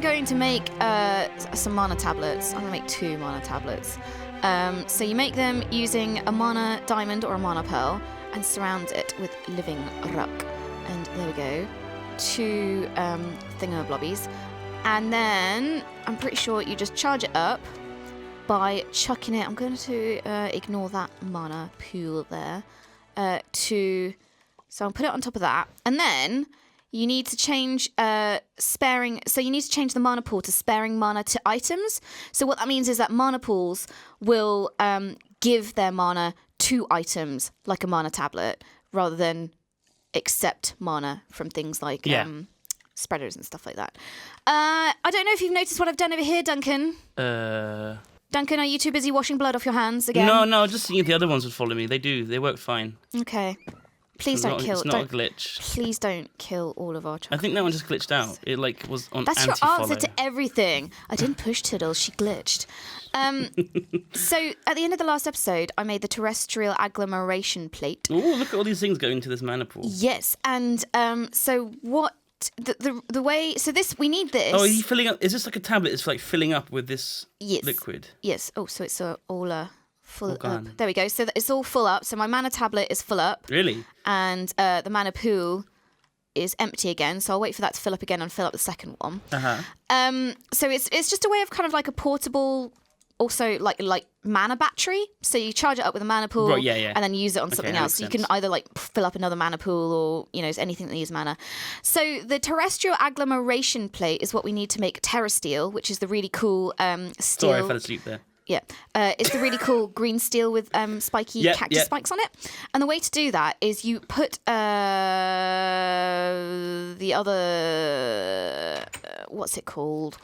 going to make some mana tablets. I'm going to make 2 mana tablets. So you make them using a mana diamond or a mana pearl and surround it with living rock. And there we go. 2 thingamabobbies. And then I'm pretty sure you just charge it up by chucking it. I'm going to ignore that mana pool there. So I'll put it on top of that. And then you need to change sparing. So you need to change the mana pool to sparing mana to items. So what that means is that mana pools will give their mana to items like a mana tablet rather than accept mana from things like spreaders and stuff like that. I don't know if you've noticed what I've done over here, Duncan. Duncan, are you too busy washing blood off your hands again? No, just seeing if the other ones would follow me. They do. They work fine. Okay. Please don't kill. It's not a glitch. Please don't kill all of our chocolate. I think that one just glitched out. It was on That's anti-follow. your answer to everything. I didn't push Tiddles, she glitched. So at the end of the last episode, I made the terrestrial agglomeration plate. Oh, look at all these things going into this mana pool. Yes, and so what the way we need this. Oh, are you filling up? Is this like a tablet? It's like filling up with this liquid. Yes. Oh, so it's all full All gone. up. There we go. So it's all full up. So my mana tablet is full up. Really? And the mana pool is empty again. So I'll wait for that to fill up again and fill up the second one. So it's just a way of kind of like a portable, also like mana battery. So you charge it up with a mana pool, right, yeah. and then use it on something else. So you can either like fill up another mana pool or anything that needs mana. So the terrestrial agglomeration plate is what we need to make Terrasteel, which is the really cool steel. Sorry, I fell asleep there. Yeah, it's the really cool green steel with spiky cactus spikes on it. And the way to do that is you put the other what's it called?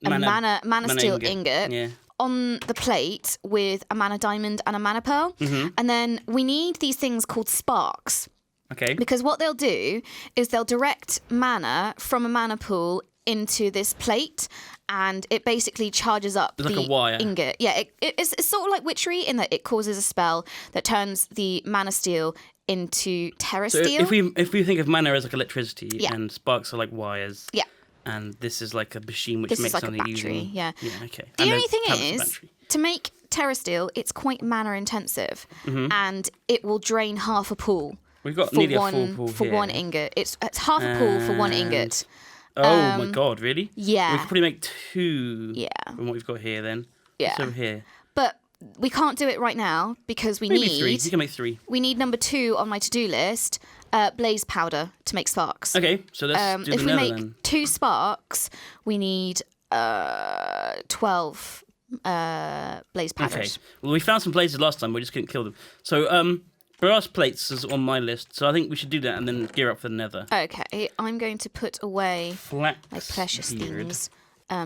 A mana steel ingot on the plate with a mana diamond and a mana pearl. And then we need these things called sparks. Okay. Because what they'll do is they'll direct mana from a mana pool into this plate, and it basically charges up it's the like a wire. ingot. Yeah, it's sort of like witchery in that it causes a spell that turns the mana steel into Terrasteel. So if we think of mana as like electricity and sparks are like wires. Yeah. And this is like a machine which this makes is like something a battery, using. Yeah, okay. The only thing is, to make Terrasteel, it's quite mana intensive, and it will drain half a pool. We've got nearly a full pool for here. one ingot. It's half a pool for one ingot. Oh my god, really? Yeah. We could probably make 2 from what we've got here then. Yeah. What's over here? But we can't do it right now because we Maybe need 3. You can make 3. We need number 2 on my to-do list, blaze powder to make sparks. Okay, so let's do the nether then. If we make 2 sparks, we need 12 blaze powders. Okay. Well, we found some blazes last time, we just couldn't kill them. So brass plates is on my list, so I think we should do that and then gear up for the nether. Okay, I'm going to put away Flax my precious beard. things,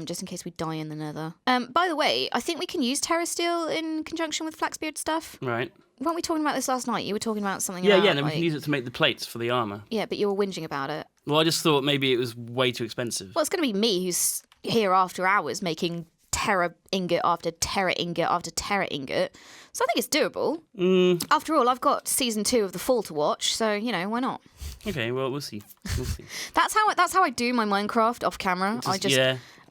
just in case we die in the nether. By the way, I think we can use Terrasteel in conjunction with flaxbeard stuff. Right. Weren't we talking about this last night? You were talking about something Yeah, about, then we can use it to make the plates for the armour. Yeah, but you were whinging about it. Well, I just thought maybe it was way too expensive. Well, it's going to be me who's here after hours making Terra ingot after Terra ingot after Terra ingot. So I think it's doable. After all, I've got season 2 of The Fall to watch, so why not? Okay, well we'll see. That's how I do my Minecraft off camera.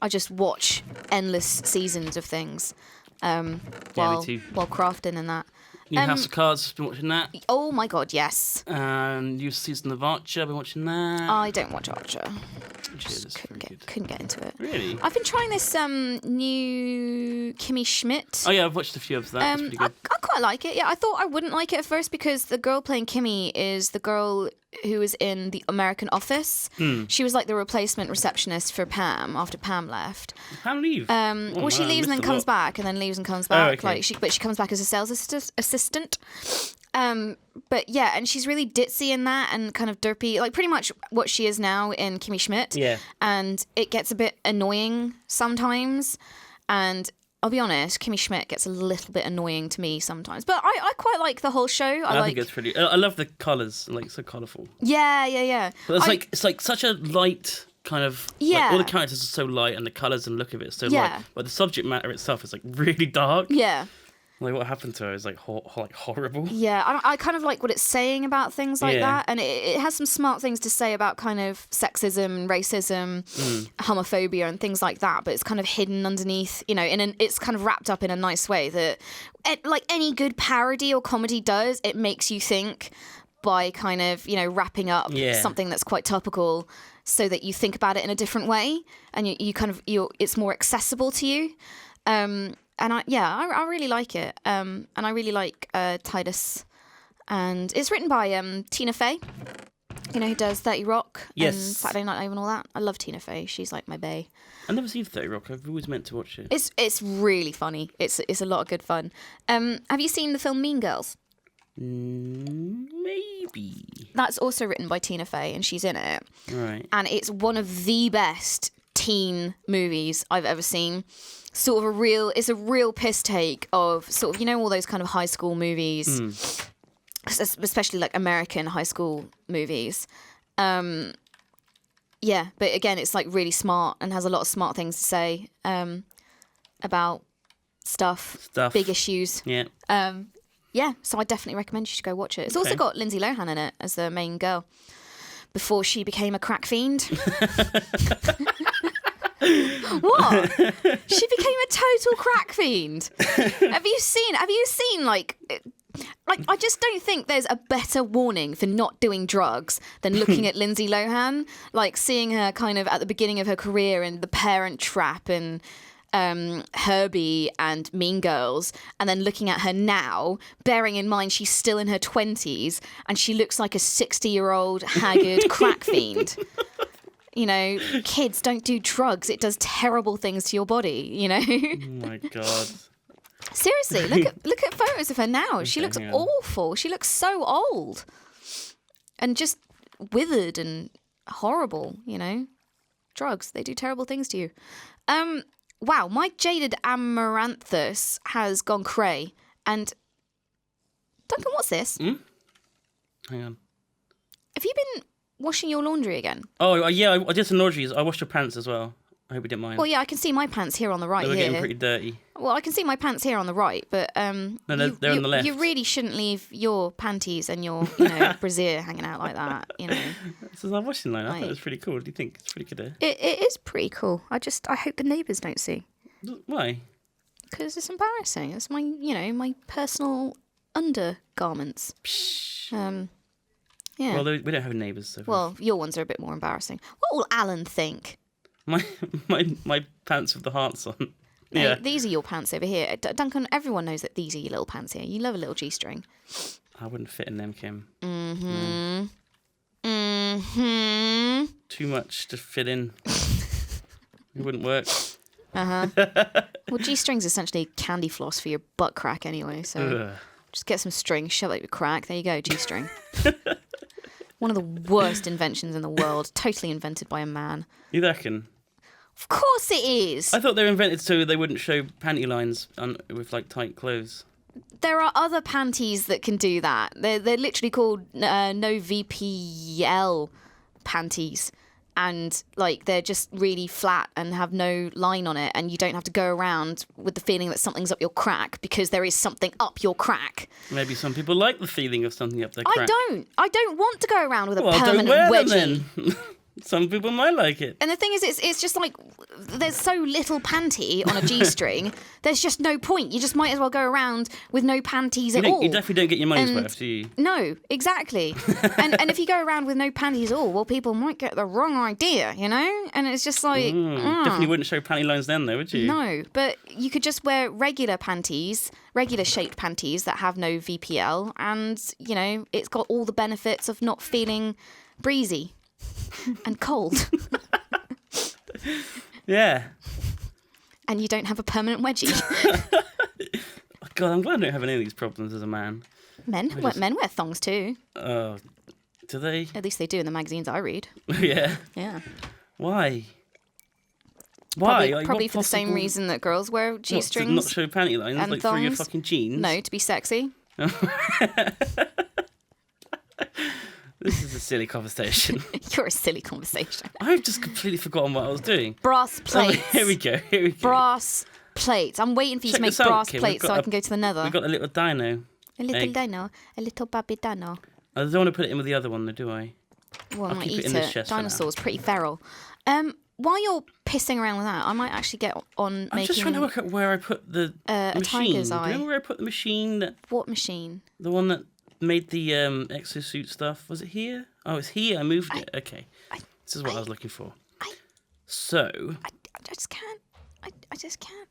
I just watch endless seasons of things while crafting and that. New House of Cards, been watching that. Oh my god, yes. And new season of Archer, been watching that. I don't watch Archer. Couldn't get into it. Really? I've been trying this new Kimmy Schmidt. Oh yeah, I've watched a few of that. It's pretty good. I quite like it. Yeah, I thought I wouldn't like it at first because the girl playing Kimmy is the girl who was in The American Office. She was like the replacement receptionist for Pam after Pam left. Pam leave? Well, she leaves and then comes back, and then leaves and comes back. Oh, okay. But she comes back as a sales assistant. But yeah, and she's really ditzy in that and kind of derpy, like pretty much what she is now in Kimmy Schmidt. Yeah. And it gets a bit annoying sometimes. And I'll be honest, Kimmy Schmidt gets a little bit annoying to me sometimes. But I quite like the whole show. I think it's pretty. I love the colours, like so colourful. Yeah. But it's like such a light kind of. Yeah. Like, all the characters are so light and the colours and look of it is so light. But the subject matter itself is like really dark. Yeah. Like what happened to her is like horrible. Yeah, I kind of like what it's saying about things like that, and it has some smart things to say about kind of sexism, racism, homophobia, and things like that. But it's kind of hidden underneath, it's kind of wrapped up in a nice way that, like any good parody or comedy does, it makes you think by kind of wrapping up something that's quite topical, so that you think about it in a different way, and it's more accessible to you. And I really like it. And I really like Titus. And it's written by Tina Fey, who does 30 Rock and Saturday Night Live and all that. I love Tina Fey. She's like my bae. I've never seen 30 Rock. I've always meant to watch it. It's really funny. It's a lot of good fun. Have you seen the film Mean Girls? Maybe. That's also written by Tina Fey, and she's in it. Right. And it's one of the best teen movies I've ever seen. It's a real piss take of sort of, all those kind of high school movies, especially like American high school movies. But again, it's like really smart and has a lot of smart things to say about stuff, big issues. Yeah. So I definitely recommend you should go watch it. It's also got Lindsay Lohan in it as the main girl before she became a crack fiend. What? She became a total crack fiend. Have you seen like I just don't think there's a better warning for not doing drugs than looking at Lindsay Lohan, like seeing her kind of at the beginning of her career in The Parent Trap and Herbie and Mean Girls, and then looking at her now, bearing in mind she's still in her 20s and she looks like a 60-year-old haggard crack fiend. Kids, don't do drugs. It does terrible things to your body, Oh my God. Seriously, look at photos of her now. She looks awful. She looks so old. And just withered and horrible, Drugs, they do terrible things to you. Wow, my jaded amaranthus has gone cray. And Duncan, what's this? Hang on. Have you been washing your laundry again? Oh, yeah, I did some laundry. I washed your pants as well. I hope you didn't mind. Well, yeah, I can see my pants here on the right. They were getting pretty dirty. Well, I can see my pants here on the right, but no, they're on the left. You really shouldn't leave your panties and your brassiere hanging out like that. This is our washing line. I thought it was pretty cool. What do you think? It's pretty good. It is pretty cool. I hope the neighbours don't see. Why? Because it's embarrassing. It's my my personal undergarments. Yeah. Well, we don't have neighbours. So well, your ones are a bit more embarrassing. What will Alan think? My pants with the hearts on. Yeah. Hey, these are your pants over here. Duncan, everyone knows that these are your little pants here. You love a little G-string. I wouldn't fit in them, Kim. Mm-hmm. No. Mm-hmm. Too much to fit in. It wouldn't work. Uh-huh. Well, G-string's essentially candy floss for your butt crack anyway, so just get some string, shove it up your crack. There you go, G-string. One of the worst inventions in the world. Totally invented by a man. You reckon? Of course it is. I thought they were invented so they wouldn't show panty lines with like tight clothes. There are other panties that can do that. They're literally called no VPL panties. And like they're just really flat and have no line on it, and you don't have to go around with the feeling that something's up your crack because there is something up your crack. Maybe some people like the feeling of something up their crack. I don't want to go around with a don't permanent wear wedgie. Them then. Some people might like it. And the thing is, it's just like there's so little panty on a G-string. There's just no point. You just might as well go around with no panties at all. You definitely don't get your money's worth, do you? No, exactly. and if you go around with no panties at all, well, people might get the wrong idea, And it's just like... Definitely wouldn't show panty lines then, though, would you? No, but you could just wear regular panties, regular shaped panties that have no VPL, and, it's got all the benefits of not feeling breezy. And cold. Yeah. And you don't have a permanent wedgie. God, I'm glad I don't have any of these problems as a man. Men wear thongs too. Oh, do they? At least they do in the magazines I read. Yeah. Yeah. Why? Probably for the same reason that girls wear G-strings. To not show panty lines, and like thongs? through your fucking jeans? No, to be sexy. This is a silly conversation. You're a silly conversation. I've just completely forgotten what I was doing. Brass plates. Here we go. Brass plates. I'm waiting for you Check to make this out, brass Kim. plates so I can go to the nether. We've got a little dino. A little egg. dino. A little baby dino. I don't want to put it in with the other one, though, do I? Well, I I'll might keep it eat in this chest for now. Dinosaurs, pretty feral. While you're pissing around with that, I might actually get on I'm making... just trying to work out where I put the a machine. tiger's Do you eye. remember where I put the machine? What machine? The one that made the exosuit stuff. Was it here? Oh, it's here. I moved it. Okay. This is what I was looking for. So... I just can't. I just can't.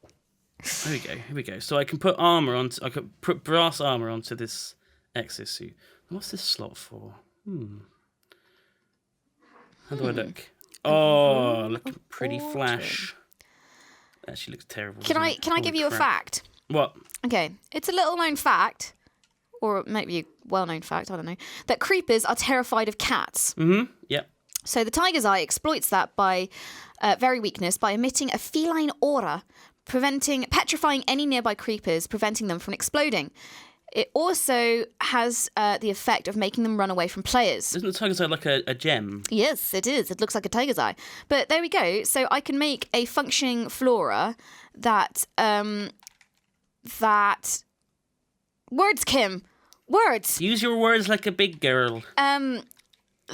Here we go. So I can put armor on. I can put brass armor onto this exosuit. What's this slot for? How do I look? Oh, looking pretty flash. Actually looks terrible. Can I give you a fact? What? Okay, it's a little known fact, or maybe a well-known fact, I don't know, that creepers are terrified of cats. Mm-hmm. Yep. So the tiger's eye exploits that by very weakness by emitting a feline aura, petrifying any nearby creepers, preventing them from exploding. It also has the effect of making them run away from players. Isn't the tiger's eye like a gem? Yes, it is. It looks like a tiger's eye. But there we go. So I can make a functioning flora that words, Kim. Words. Use your words like a big girl.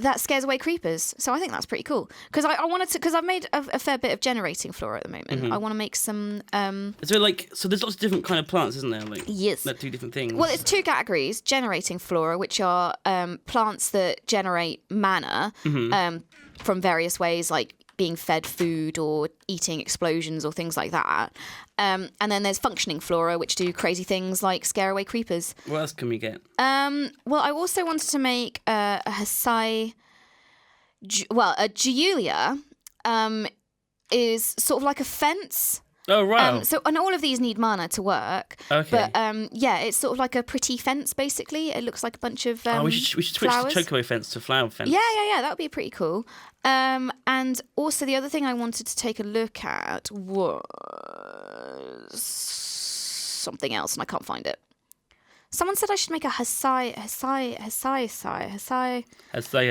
That scares away creepers. So I think that's pretty cool. Because I wanted to, because I've made a fair bit of generating flora at the moment. Mm-hmm. I want to make some. So there's lots of different kind of plants, isn't there? Like Yes. that do different things. Well, it's two categories: generating flora, which are plants that generate mana from various ways, like being fed food or eating explosions or things like that. And then there's functioning flora, which do crazy things like scare away creepers. What else can we get? Well, I also wanted to make a Hesai. A Giulia is sort of like a fence. Oh, wow. And all of these need mana to work. Okay. But it's sort of like a pretty fence, basically. It looks like a bunch of we should switch flowers. the chocobo fence to flower fence. Yeah, that would be pretty cool. And also the other thing I wanted to take a look at was something else, and I can't find it. Someone said I should make a Hesai.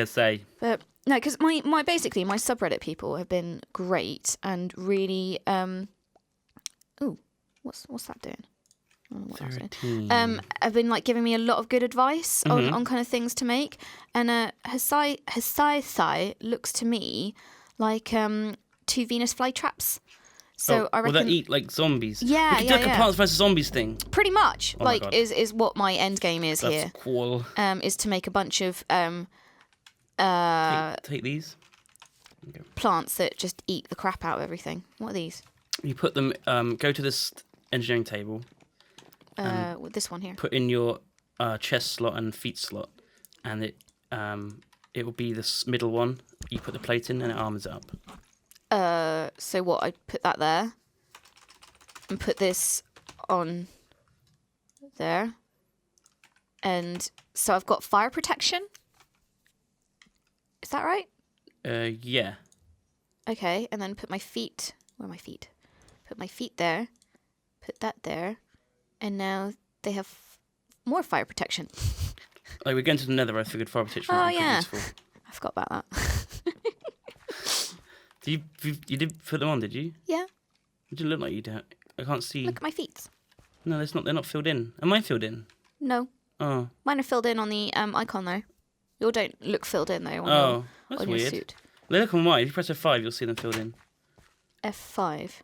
Say. But no, because my subreddit people have been great and really ooh, what's that doing? I don't know what that's doing. Have been like giving me a lot of good advice on kind of things to make, and Hesai looks to me like 2 Venus flytraps. So I reckon will that eat like zombies? Yeah, we could do like a Plants vs Zombies thing. Pretty much, Oh my God. is what my end game is That's here. Cool. Is to make a bunch of Take these. plants that just eat the crap out of everything. What are these? You put them. Go to this engineering table. With this one here. Put in your chest slot and feet slot, and it will be this middle one. You put the plate in and it armors it up. So what? I put that there, and put this on there, and so I've got fire protection. Is that right? Yeah. Okay, and then put my feet. Where are my feet? Put my feet there. Put that there, and now they have more fire protection. Like we're going to the nether. I figured fire protection. Oh would be yeah, useful. I forgot about that. You did put them on, did you? Yeah. It didn't look like you did. I can't see. Look at my feet. No, they're not filled in. Am I filled in? No. Oh. Mine are filled in on the icon though. Yours don't look filled in though. That's on weird. your suit. They look on white. If you press F5, you'll see them filled in. F5.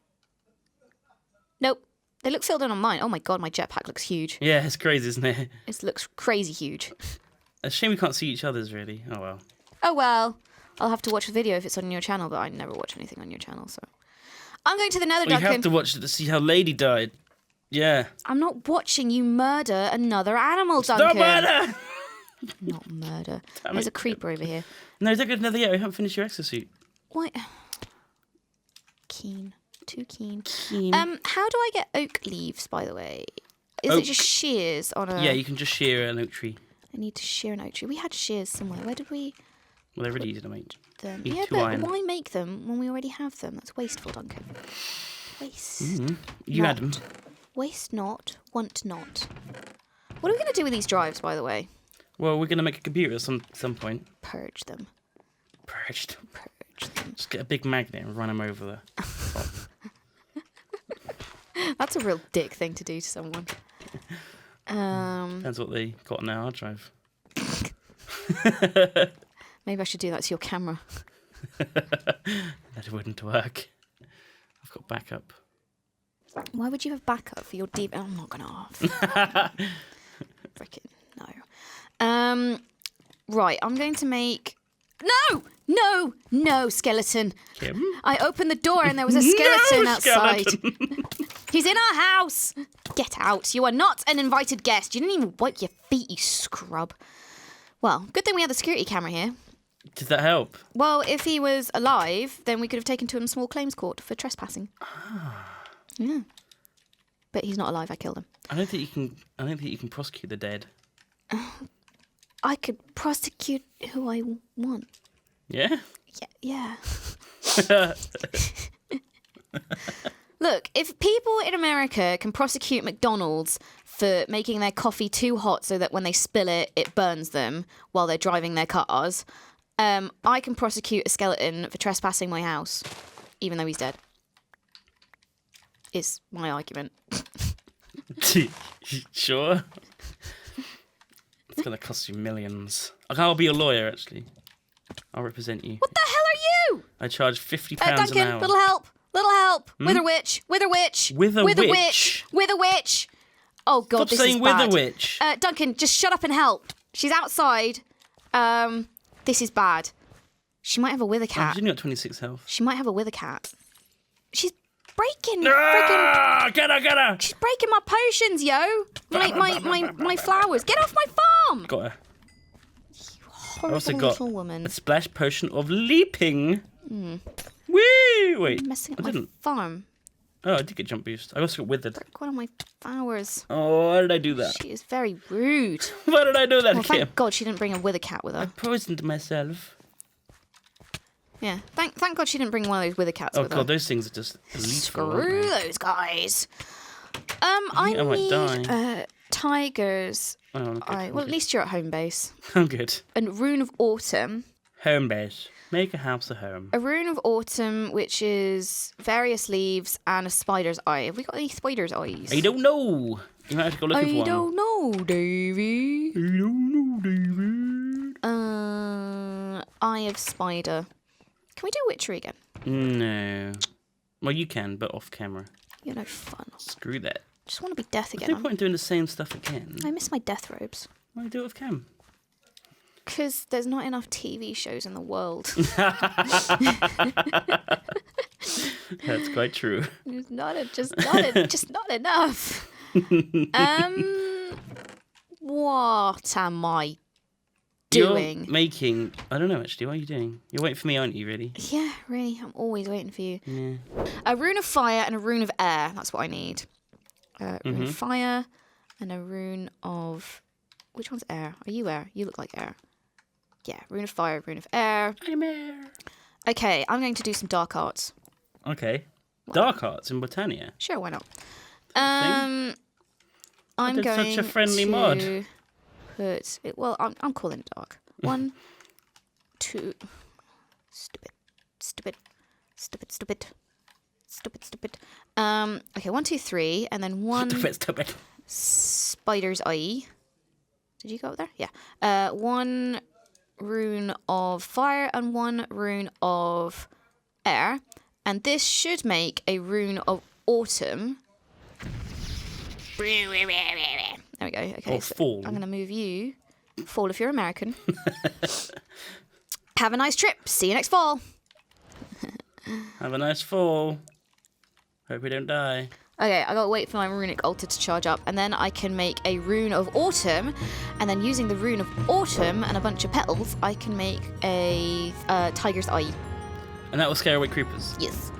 Nope. They look filled in on mine. Oh my god, my jetpack looks huge. Yeah, it's crazy, isn't it? It looks crazy huge. It's a shame we can't see each other's, really. Oh, well. Oh well. I'll have to watch the video if it's on your channel, but I never watch anything on your channel, so. I'm going to the nether, Duncan. You have to watch it to see how Lady died. Yeah. I'm not watching you murder another animal, Duncan. Stop murder! Not murder. There's a creeper over here. No, don't go to nether yet. We haven't finished your exosuit. What? Keen. Too keen. Keen. How do I get oak leaves, by the way? Is it just shears on a... Yeah, you can just shear an oak tree. I need to shear an oak tree. We had shears somewhere. Where did we... Well, they're really easy to make. them? Need Yeah, two but iron. why make them when we already have them? That's wasteful, Duncan. Waste. You had them. Waste not, want not. What are we going to do with these drives, by the way? Well, we're going to make a computer at some point. Purge them. Purged. Purge them. Just get a big magnet and run them over the top. That's a real dick thing to do to someone. Depends what they got on their hard drive. Maybe I should do that to your camera. That wouldn't work. I've got backup. Why would you have backup for your deep? I'm not gonna ask. Freaking no. Right, I'm going to make. No, skeleton. Kim? I opened the door and there was a skeleton outside. Skeleton. He's in our house. Get out. You are not an invited guest. You didn't even wipe your feet, you scrub. Well, good thing we had the security camera here. Did that help? Well, if he was alive, then we could have taken to him small claims court for trespassing. Yeah. But he's not alive. I killed him. I don't think you can prosecute the dead. I could prosecute who I want. Yeah? Yeah. Look, if people in America can prosecute McDonald's for making their coffee too hot so that when they spill it, it burns them while they're driving their cars, I can prosecute a skeleton for trespassing my house, even though he's dead. Is my argument. Sure? It's going to cost you millions. I'll be a lawyer, actually. I'll represent you. What the hell are you? I charge £50 Duncan, an hour. little help. Wither witch. With a witch. Oh, God, Stop this saying is with bad. a witch. Duncan, just shut up and help. She's outside. This is bad. She might have a wither cat. She's only got 26 health. She might have a wither cat. She's breaking Get her! She's breaking my potions, yo. My flowers. Get off my farm. Got her. Horrible I also got little woman. a splash potion of leaping. Woo! Wait, Messing I up my didn't. farm. Oh, I did get jump boost. I also got withered. Break one of my flowers. Oh, why did I do that? She is very rude. Why did I do that, Well, Kim? thank God she didn't bring a wither cat with I her. poisoned myself. Yeah, thank God she didn't bring one of those wither cats Oh with god, her. those things are just lethal, aren't Screw they? those guys. I might need die. tigers. Oh, okay, Well, at least you're at home base. I'm good. And rune of autumn. Home base. Make a house a home. A rune of autumn, which is various leaves and a spider's eye. Have we got any spider's eyes? I don't know. You might have to go looking for one. I don't know, Davey. I don't know, David. Eye of spider. Can we do witchery again? No. Well, you can, but off camera. You're no fun. Screw that. Just want to be death There's again. no point in doing the same stuff again. I miss my death robes. Why do it with cam? Because there's not enough TV shows in the world. That's quite true. Just not enough. What am I doing? You're making... I don't know, actually. What are you doing? You're waiting for me, aren't you, really? Yeah, really. I'm always waiting for you. Yeah. A rune of fire and a rune of air. That's what I need. Rune of fire and a rune of... Which one's air? Are you air? You look like air. Yeah, rune of fire, rune of air. I'm air. Okay, I'm going to do some dark arts. Okay. Dark arts in Botania. Sure, why not? I'm did going such a friendly to mod. put it. Well, I'm calling it dark. 1, 2. Stupid. Okay, 1, 2, 3, and then 1 Stupid. spider's eye. Did you go up there? Yeah. 1 rune of fire and 1 rune of air, and this should make a rune of autumn. There we go. Okay, Or fall. I'm going to move you. Fall if you're American. Have a nice trip. See you next fall. Have a nice fall. Hope we don't die. Okay, I gotta wait for my runic altar to charge up, and then I can make a rune of autumn, and then using the rune of autumn and a bunch of petals, I can make a tiger's eye. And that will scare away creepers. Yes.